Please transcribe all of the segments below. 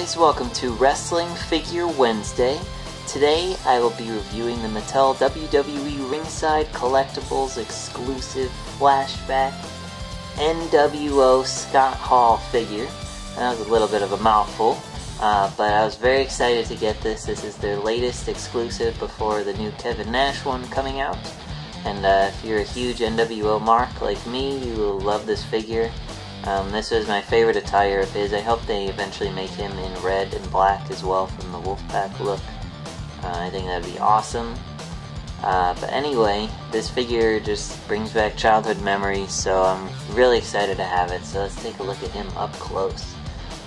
guys, welcome to Wrestling Figure Wednesday. Today I will be reviewing the Mattel WWE Ringside Collectibles exclusive flashback NWO Scott Hall figure. That was a little bit of a mouthful, but I was very excited to get this. This is their latest exclusive before the new Kevin Nash one coming out. And if you're a huge NWO mark like me, you will love this figure. This was my favorite attire of his. I hope they eventually make him in red and black as well from the Wolfpack look. I think that'd be awesome. But anyway, this figure just brings back childhood memories, so I'm really excited to have it. So let's take a look at him up close.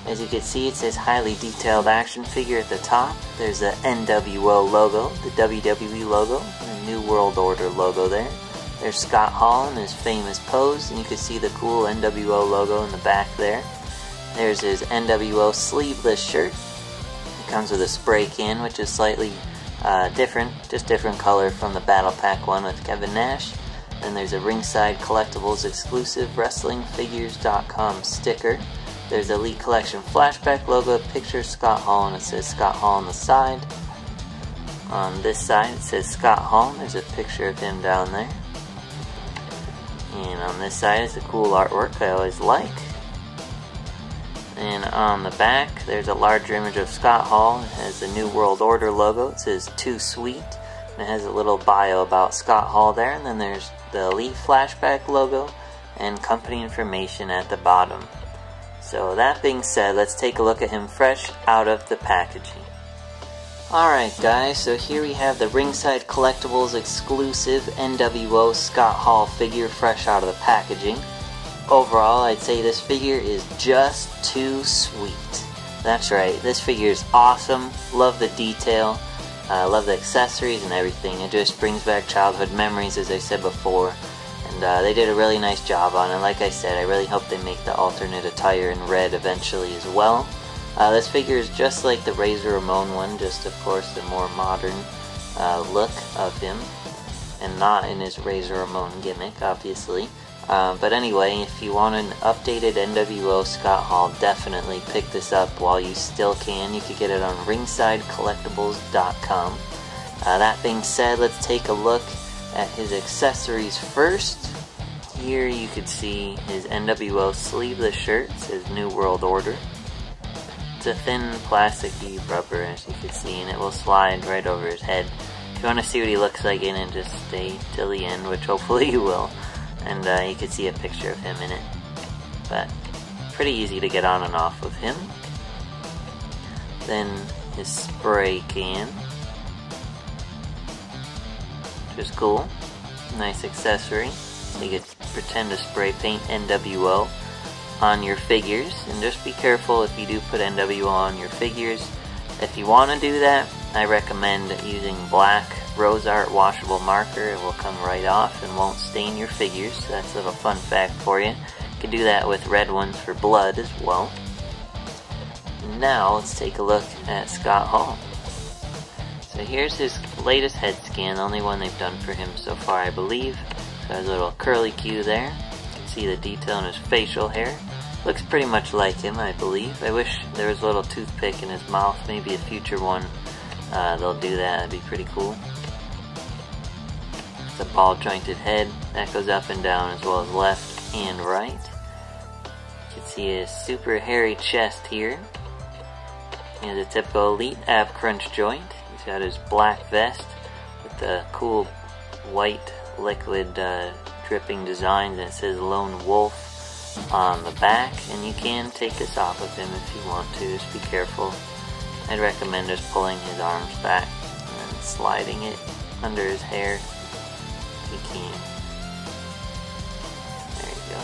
As you can see, it says highly detailed action figure at the top. There's the NWO logo, the WWE logo, and the New World Order logo there. There's Scott Hall in his famous pose, and you can see the cool NWO logo in the back there. There's his NWO sleeveless shirt. It comes with a spray can, which is slightly different, just different color from the Battle Pack one with Kevin Nash. Then there's a Ringside Collectibles exclusive WrestlingFigures.com sticker. There's the Elite Collection flashback logo, picture Scott Hall, and it says Scott Hall on the side. On this side it says Scott Hall, and there's a picture of him down there. And on this side is the cool artwork I always like. And on the back there's a larger image of Scott Hall. It has the New World Order logo. It says Too Sweet. And it has a little bio about Scott Hall there. And then there's the Elite Flashback logo and company information at the bottom. So that being said, let's take a look at him fresh out of the packaging. Alright guys, so here we have the Ringside Collectibles exclusive NWO Scott Hall figure fresh out of the packaging. Overall, I'd say this figure is just too sweet. That's right, this figure is awesome. Love the detail, love the accessories and everything. It just brings back childhood memories, as I said before. And they did a really nice job on it. Like I said, I really hope they make the alternate attire in red eventually as well. This figure is just like the Razor Ramon one, just of course the more modern look of him, and not in his Razor Ramon gimmick, obviously. But anyway, if you want an updated NWO Scott Hall, definitely pick this up while you still can. You can get it on ringsidecollectibles.com. That being said, let's take a look at his accessories first. Here you can see his NWO sleeveless shirt. It says New World Order. It's a thin plasticky rubber, as you can see, and it will slide right over his head. If you want to see what he looks like in it, just stay till the end, which hopefully you will. And you can see a picture of him in it. But pretty easy to get on and off of him. Then his spray can, which is cool. Nice accessory. So you could pretend to spray paint NWO on your figures, and just be careful if you do put NWO on your figures. If you want to do that, I recommend using black Rose Art washable marker. It will come right off and won't stain your figures. So that's a little fun fact for you. You can do that with red ones for blood as well. Now let's take a look at Scott Hall. So here's his latest head scan, the only one they've done for him so far, I believe. So there's a little curly Q there. You can see the detail in his facial hair. Looks pretty much like him, I believe. I wish there was a little toothpick in his mouth. Maybe a future one they'll do that. That'd be pretty cool. It's a ball jointed head that goes up and down as well as left and right. You can see his super hairy chest here. He has a typical Elite ab crunch joint. He's got his black vest with the cool white liquid dripping designs, and it says Lone Wolf on the back. And you can take this off of him if you want to, just be careful. I'd recommend just pulling his arms back and then sliding it under his hair if you can. There you go.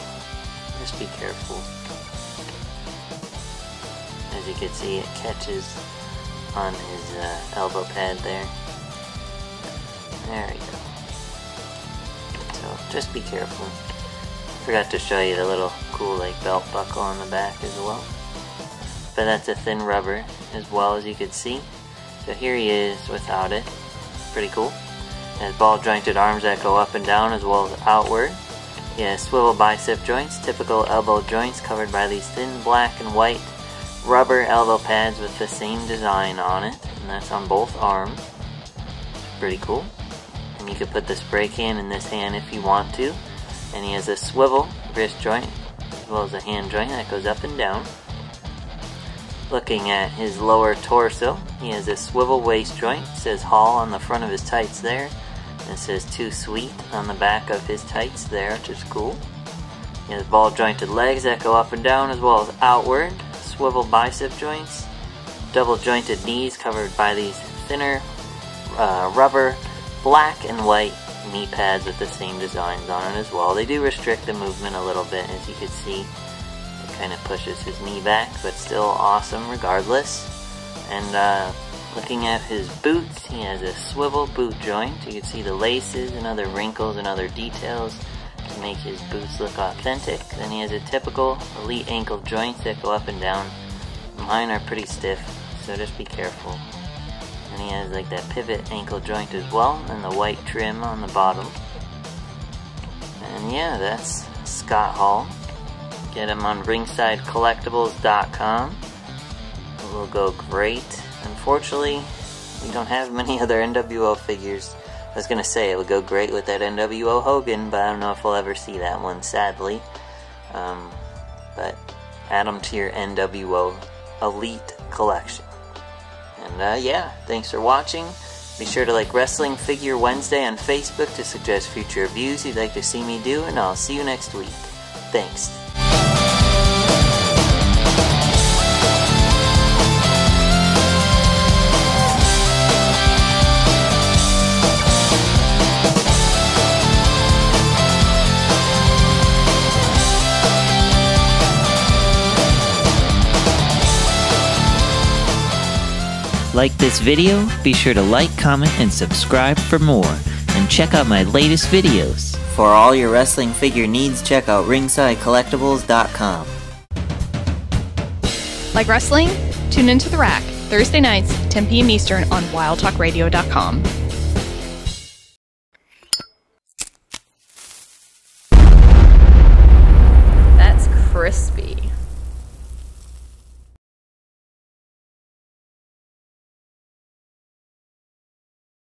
Just be careful. As you can see, it catches on his elbow pad there. There we go. So just be careful. Forgot to show you the little cool like belt buckle on the back as well. But that's a thin rubber as well, as you can see. So here he is without it. Pretty cool. It has ball jointed arms that go up and down as well as outward. He has swivel bicep joints, typical elbow joints covered by these thin black and white rubber elbow pads with the same design on it, and that's on both arms. Pretty cool. And you could put the spray can in this hand if you want to. And he has a swivel wrist joint as well as a hand joint that goes up and down. Looking at his lower torso, he has a swivel waist joint. It says Hall on the front of his tights there. And it says Too Sweet on the back of his tights there, which is cool. He has ball jointed legs that go up and down as well as outward. Swivel bicep joints. Double jointed knees covered by these thinner rubber black and white knee pads with the same designs on it as well. They do restrict the movement a little bit, as you can see. It kind of pushes his knee back, but still awesome regardless. And looking at his boots, he has a swivel boot joint. You can see the laces and other wrinkles and other details to make his boots look authentic. Then he has a typical elite ankle joints that go up and down. Mine are pretty stiff, so just be careful. And he has like that pivot ankle joint as well, and the white trim on the bottom. And yeah, that's Scott Hall. Get him on ringsidecollectibles.com. It will go great. Unfortunately, we don't have many other NWO figures. I was going to say it would go great with that NWO Hogan, but I don't know if we'll ever see that one, sadly. But add them to your NWO Elite collection. And yeah, thanks for watching. Be sure to like Wrestling Figure Wednesday on Facebook to suggest future reviews you'd like to see me do, and I'll see you next week. Thanks. Like this video? Be sure to like, comment, and subscribe for more. And check out my latest videos. For all your wrestling figure needs, check out ringsidecollectibles.com. Like wrestling? Tune into The Rack, Thursday nights, 10 p.m. Eastern on wildtalkradio.com. That's crispy.